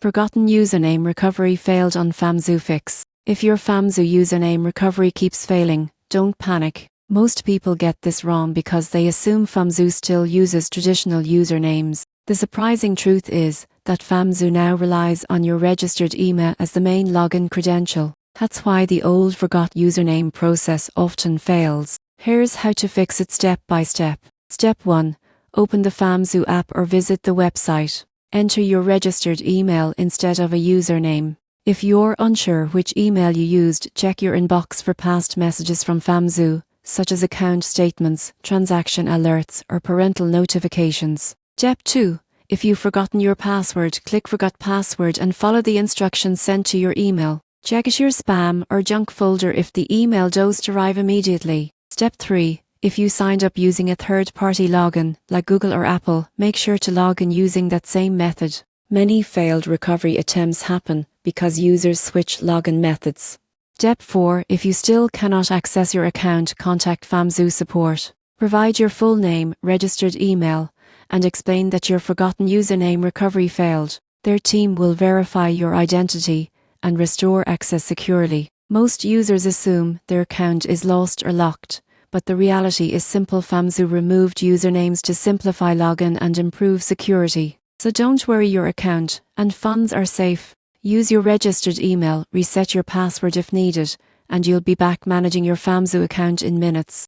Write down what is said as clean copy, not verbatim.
Forgotten username recovery failed on FamZoo Fix. If your FamZoo username recovery keeps failing, don't panic. Most people get this wrong because they assume FamZoo still uses traditional usernames. The surprising truth is that FamZoo now relies on your registered email as the main login credential. That's why the old forgot username process often fails. Here's how to fix it step by step. Step 1. Open the FamZoo app or visit the website. Enter your registered email instead of a username. If you're unsure which email you used, check your inbox for past messages from FamZoo, such as account statements, transaction alerts, or parental notifications. Step 2. If you've forgotten your password, click Forgot Password and follow the instructions sent to your email. Check your spam or junk folder if the email does arrive immediately. Step 3. If you signed up using a third-party login, like Google or Apple, make sure to log in using that same method. Many failed recovery attempts happen because users switch login methods. Step 4. If you still cannot access your account, contact FamZoo support. Provide your full name, registered email, and explain that your forgotten username recovery failed. Their team will verify your identity and restore access securely. Most users assume their account is lost or locked, but the reality is simple. FamZoo removed usernames to simplify login and improve security. So don't worry, your account and funds are safe. Use your registered email, reset your password if needed, and you'll be back managing your FamZoo account in minutes.